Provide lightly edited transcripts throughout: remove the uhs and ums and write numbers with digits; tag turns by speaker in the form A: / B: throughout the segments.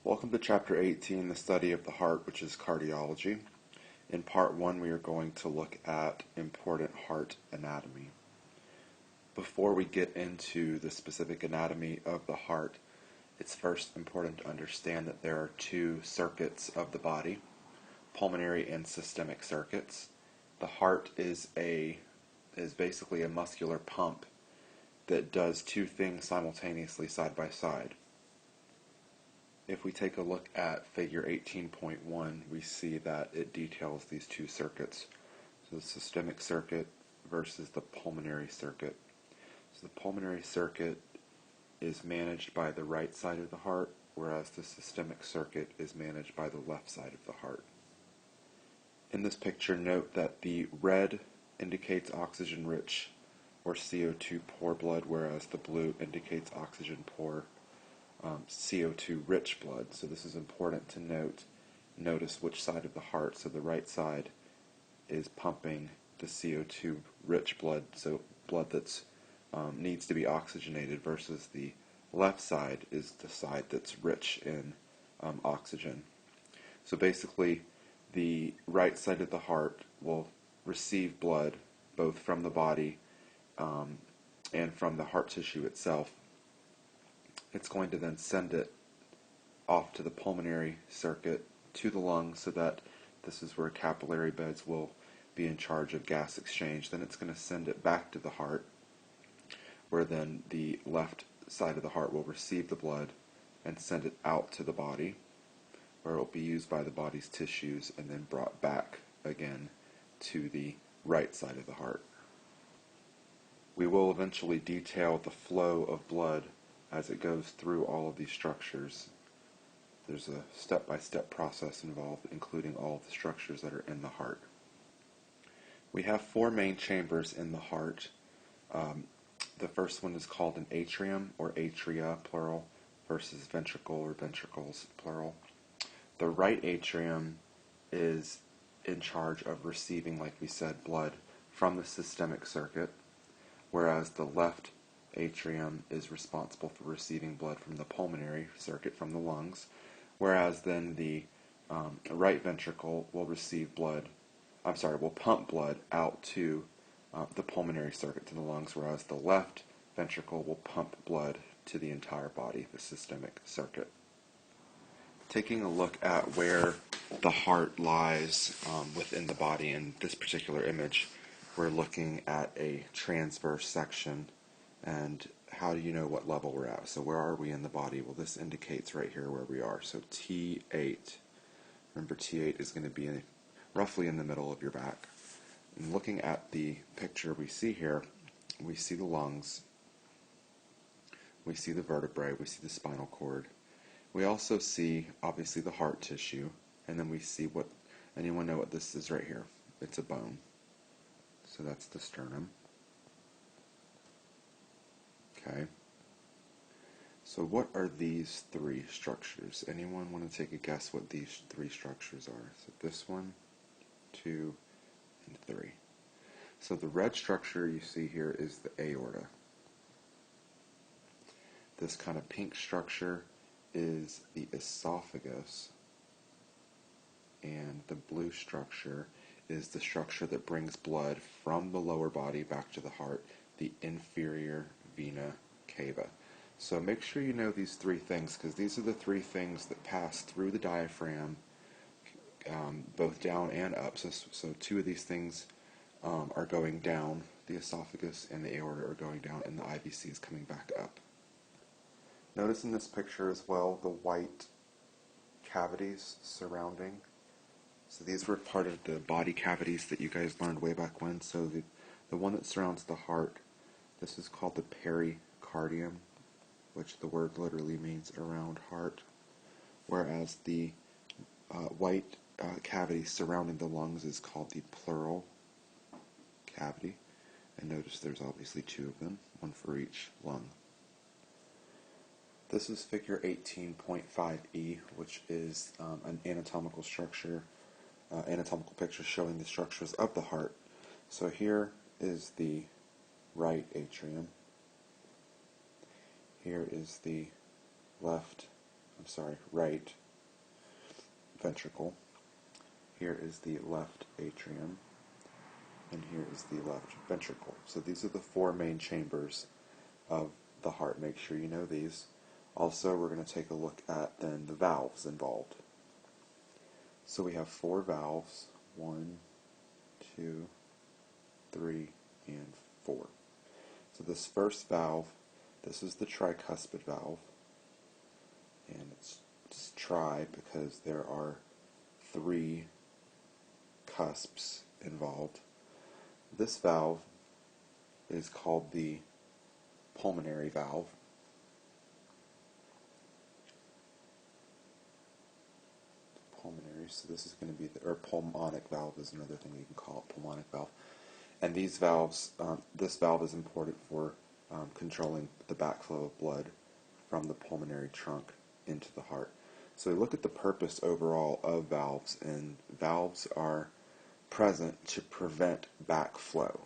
A: Welcome to Chapter 18, the study of the heart, which is cardiology. In Part 1, we are going to look at important heart anatomy. Before we get into the specific anatomy of the heart, it's first important to understand that there are two circuits of the body, pulmonary and systemic circuits. The heart is basically a muscular pump that does two things simultaneously side by side. If we take a look at figure 18.1, we see that it details these two circuits. So the systemic circuit versus the pulmonary circuit. So the pulmonary circuit is managed by the right side of the heart, whereas the systemic circuit is managed by the left side of the heart. In this picture, note that the red indicates oxygen-rich or CO2 poor blood, whereas the blue indicates oxygen poor CO2 rich blood. So this is important to notice which side of the heart. So the right side is pumping the CO2 rich blood, so blood that's needs to be oxygenated, versus the left side is the side that's rich in oxygen. So basically the right side of the heart will receive blood both from the body and from the heart tissue itself. It's going to then send it off to the pulmonary circuit to the lungs, so that this is where capillary beds will be in charge of gas exchange. Then it's going to send it back to the heart, where then the left side of the heart will receive the blood and send it out to the body, where it will be used by the body's tissues and then brought back again to the right side of the heart. We will eventually detail the flow of blood as it goes through all of these structures. There's a step-by-step process involved, including all of the structures that are in the heart. We have four main chambers in the heart. The first one is called an atrium, or atria, plural, versus ventricle, or ventricles, plural. The right atrium is in charge of receiving, like we said, blood from the systemic circuit, whereas the left atrium is responsible for receiving blood from the pulmonary circuit, from the lungs, whereas then the right ventricle will will pump blood out to the pulmonary circuit, to the lungs, whereas the left ventricle will pump blood to the entire body, the systemic circuit. Taking a look at where the heart lies within the body, in this particular image, we're looking at a transverse section. And how do you know what level we're at? So where are we in the body? Well, this indicates right here where we are. So T8. Remember, T8 is going to be roughly in the middle of your back. And looking at the picture we see here, we see the lungs, we see the vertebrae, we see the spinal cord. We also see, obviously, the heart tissue, and then we see what, anyone know what this is right here? It's a bone. So that's the sternum. Okay. So what are these three structures? Anyone want to take a guess what these three structures are? So this one, 2, and 3. So the red structure you see here is the aorta. This kind of pink structure is the esophagus. And the blue structure is the structure that brings blood from the lower body back to the heart, the inferior vena cava. So make sure you know these three things, because these are the three things that pass through the diaphragm, both down and up. So two of these things are going down. The esophagus and the aorta are going down, and the IVC is coming back up. Notice in this picture as well the white cavities surrounding. So these were part of the body cavities that you guys learned way back when. So the one that surrounds the heart, this is called the pericardium, which the word literally means around heart, whereas the white cavity surrounding the lungs is called the pleural cavity. And notice there's obviously two of them, one for each lung. This is figure 18.5e, which is an anatomical picture showing the structures of the heart. So here is the right atrium. Here is the left right ventricle. Here is the left atrium, and here is the left ventricle. So these are the four main chambers of the heart. Make sure you know these. Also, we're going to take a look at then the valves involved. So we have four valves, 1, 2, 3, and 4. So this first valve, this is the tricuspid valve, and it's tri because there are 3 cusps involved. This valve is called the pulmonary valve. Pulmonary, so this is going to be or pulmonic valve is another thing you can call it, pulmonic valve. And these valves, this valve is important for controlling the backflow of blood from the pulmonary trunk into the heart. So we look at the purpose overall of valves, and valves are present to prevent backflow.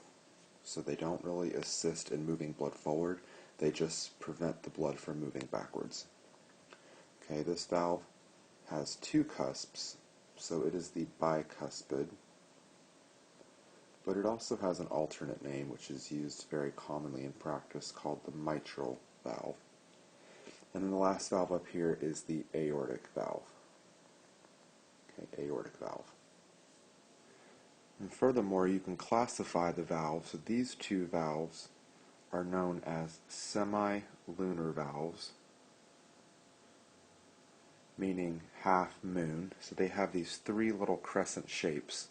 A: So they don't really assist in moving blood forward, they just prevent the blood from moving backwards. Okay, this valve has 2 cusps, so it is the bicuspid, but it also has an alternate name which is used very commonly in practice called the mitral valve. And then the last valve up here is the aortic valve. Okay, aortic valve. And furthermore, you can classify the valves. So these 2 valves are known as semi-lunar valves, meaning half moon. So they have these 3 little crescent shapes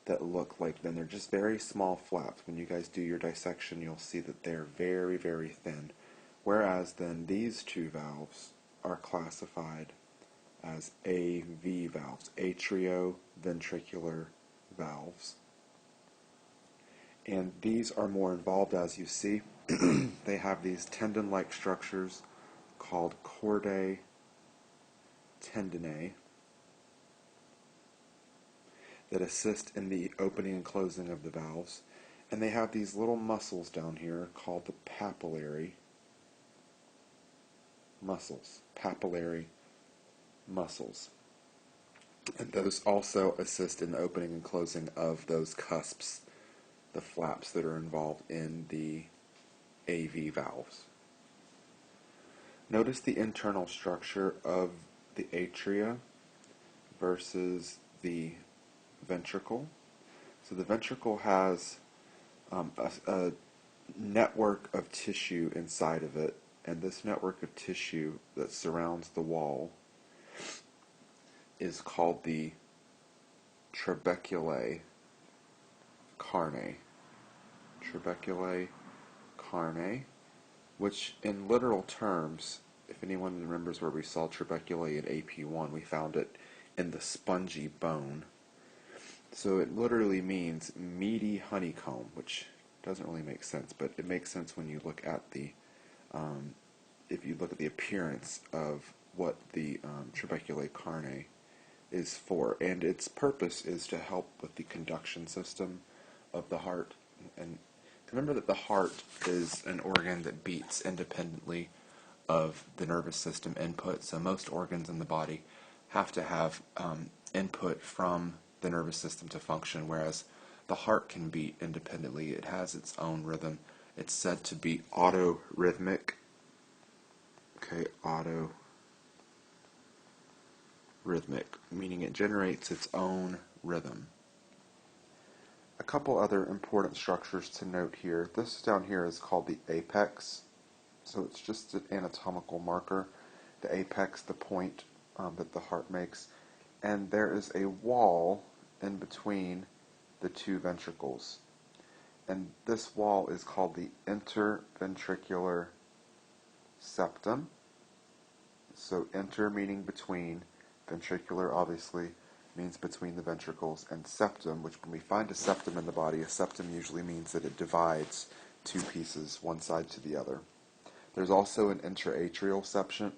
A: that look like, then they're just very small flaps. When you guys do your dissection, you'll see that they're very, very thin. Whereas then these 2 valves are classified as AV valves, atrioventricular valves. And these are more involved, as you see. They have these tendon-like structures called chordae tendineae that assist in the opening and closing of the valves. And they have these little muscles down here called the papillary muscles. Papillary muscles. And those also assist in the opening and closing of those cusps, the flaps that are involved in the AV valves. Notice the internal structure of the atria versus the ventricle. So the ventricle has a network of tissue inside of it, and this network of tissue that surrounds the wall is called the trabeculae carnae. Trabeculae carnae, which in literal terms, if anyone remembers where we saw trabeculae in AP1, we found it in the spongy bone. So it literally means meaty honeycomb, which doesn't really make sense, but it makes sense when you look at the, if you look at the appearance of what the trabeculae carnae is for. And its purpose is to help with the conduction system of the heart. And remember that the heart is an organ that beats independently of the nervous system input. So most organs in the body have to have input from the nervous system to function, whereas the heart can beat independently. It has its own rhythm. It's said to be autorhythmic. Okay, autorhythmic, meaning it generates its own rhythm. A couple other important structures to note here. This down here is called the apex. So it's just an anatomical marker. The apex, the point that the heart makes. And there is a wall in between the 2 ventricles. And this wall is called the interventricular septum. So inter meaning between, ventricular obviously means between the ventricles, and septum, which when we find a septum in the body, a septum usually means that it divides 2 pieces, one side to the other. There's also an intraatrial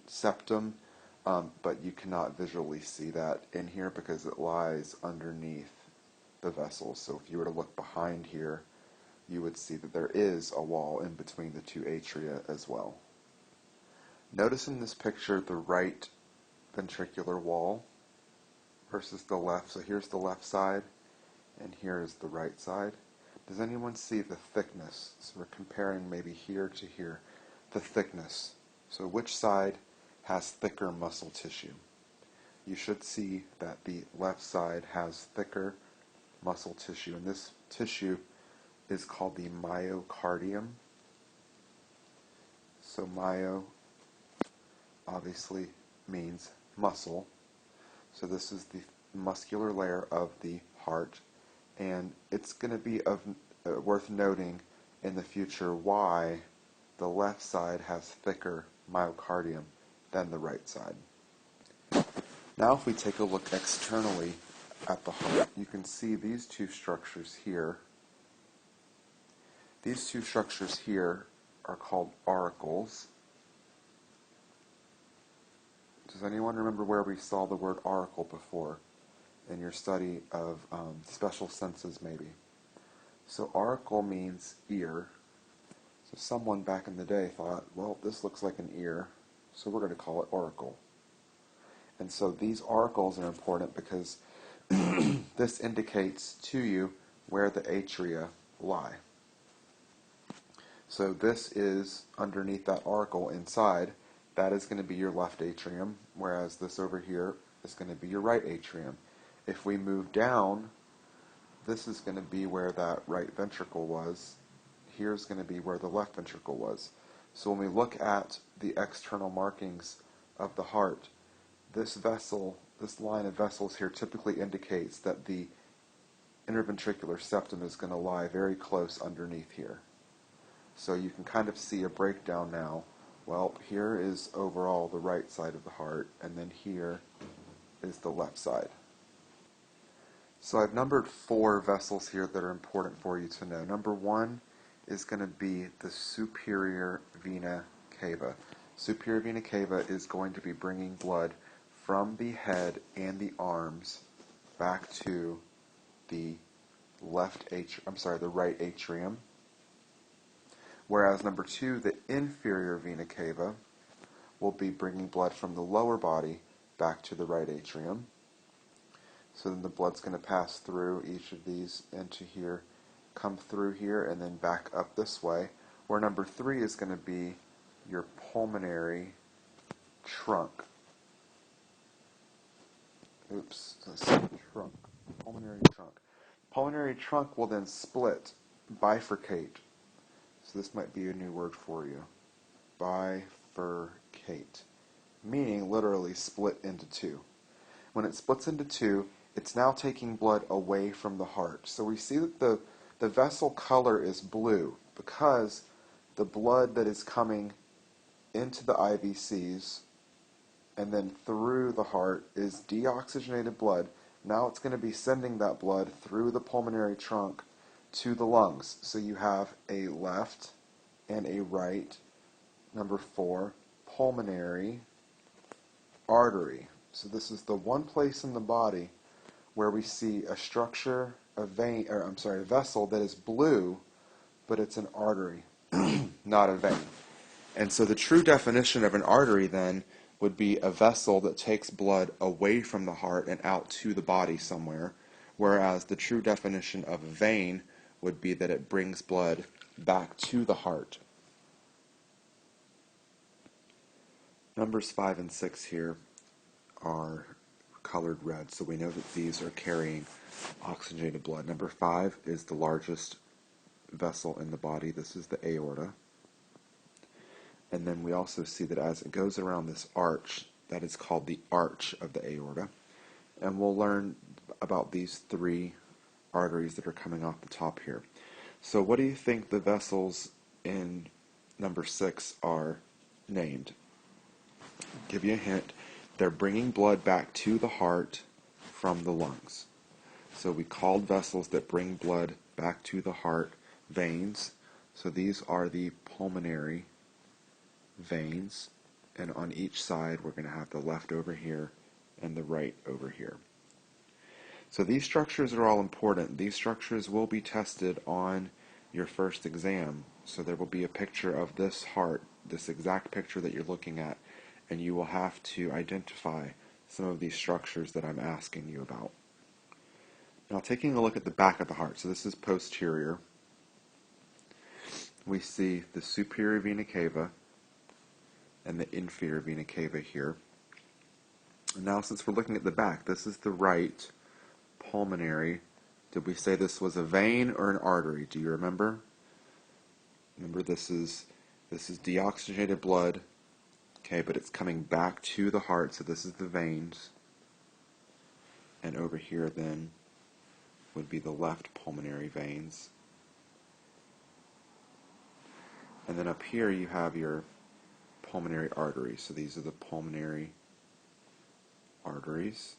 A: septum, but you cannot visually see that in here because it lies underneath the vessels. So if you were to look behind here, you would see that there is a wall in between the 2 atria as well. Notice in this picture the right ventricular wall versus the left. So here's the left side, and here is the right side. Does anyone see the thickness? So we're comparing maybe here to here. The thickness. So which side has thicker muscle tissue? You should see that the left side has thicker muscle tissue, and this tissue is called the myocardium. So myo obviously means muscle. So this is the muscular layer of the heart, and it's going to be worth noting in the future why the left side has thicker myocardium than the right side. Now if we take a look externally at the heart, you can see these two structures here. These two structures here are called auricles. Does anyone remember where we saw the word auricle before in your study of special senses maybe? So auricle means ear. So someone back in the day thought, well, this looks like an ear, so we're going to call it auricle. And so these auricles are important because this indicates to you where the atria lie. So this is underneath that auricle inside. That is going to be your left atrium, whereas this over here is going to be your right atrium. If we move down, this is going to be where that right ventricle was. Here's going to be where the left ventricle was. So when we look at the external markings of the heart, this vessel, this line of vessels here typically indicates that the interventricular septum is going to lie very close underneath here. So you can kind of see a breakdown now. Well, here is overall the right side of the heart, and then here is the left side. So I've numbered 4 vessels here that are important for you to know. Number 1 is going to be the superior vena cava. Superior vena cava is going to be bringing blood from the head and the arms back to the right atrium. Whereas number 2, the inferior vena cava, will be bringing blood from the lower body back to the right atrium. So then the blood's going to pass through each of these into here, come through here, and then back up this way. Where number 3 is going to be your pulmonary trunk. Pulmonary trunk. Pulmonary trunk will then split, bifurcate. So this might be a new word for you. Bifurcate. Meaning literally split into 2. When it splits into 2, it's now taking blood away from the heart. So we see that the vessel color is blue because the blood that is coming into the IVCs and then through the heart is deoxygenated blood. Now it's going to be sending that blood through the pulmonary trunk to the lungs. So you have a left and a right, number 4, pulmonary artery. So this is the one place in the body where we see a structure, a vessel that is blue, but it's an artery, not a vein. And so the true definition of an artery then would be a vessel that takes blood away from the heart and out to the body somewhere, whereas the true definition of a vein would be that it brings blood back to the heart. Numbers 5 and 6 here are colored red, so we know that these are carrying oxygenated blood. Number 5 is the largest vessel in the body. This is the aorta. And then we also see that as it goes around this arch, that is called the arch of the aorta. And we'll learn about these 3 arteries that are coming off the top here. So what do you think the vessels in number 6 are named? I'll give you a hint. They're bringing blood back to the heart from the lungs. So we called vessels that bring blood back to the heart veins. So these are the pulmonary veins, and on each side we're going to have the left over here and the right over here. So these structures are all important. These structures will be tested on your first exam. So there will be a picture of this heart, this exact picture that you're looking at, and you will have to identify some of these structures that I'm asking you about. Now, taking a look at the back of the heart, so this is posterior, we see the superior vena cava and the inferior vena cava here. And now, since we're looking at the back, this is the right pulmonary. Did we say this was a vein or an artery? Do you remember? Remember, this is deoxygenated blood, okay, but it's coming back to the heart, so this is the veins. And over here, then, would be the left pulmonary veins. And then up here, you have your pulmonary arteries. So these are the pulmonary arteries.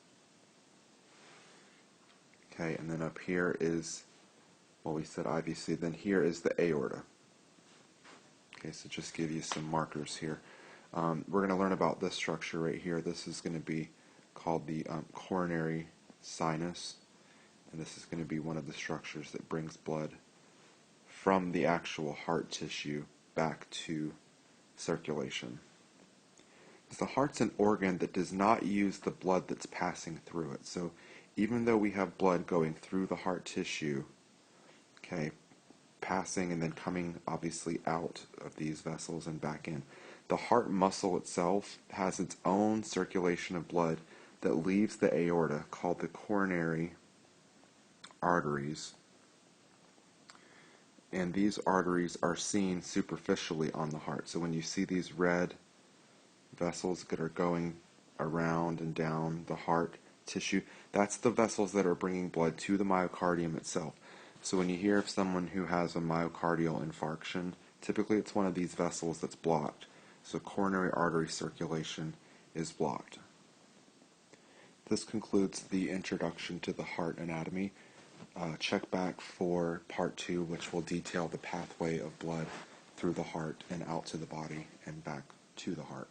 A: Okay, and then up here is, well, we said IVC. Then here is the aorta. Okay, so just give you some markers here. We're going to learn about this structure right here. This is going to be called the coronary sinus, and this is going to be one of the structures that brings blood from the actual heart tissue back to circulation. The heart's an organ that does not use the blood that's passing through it. So even though we have blood going through the heart tissue, okay, passing and then coming obviously out of these vessels and back in, the heart muscle itself has its own circulation of blood that leaves the aorta, called the coronary arteries. And these arteries are seen superficially on the heart. So when you see these red vessels that are going around and down the heart tissue, that's the vessels that are bringing blood to the myocardium itself. So when you hear of someone who has a myocardial infarction, typically it's one of these vessels that's blocked. So coronary artery circulation is blocked. This concludes the introduction to the heart anatomy. Check back for part 2, which will detail the pathway of blood through the heart and out to the body and back to the heart.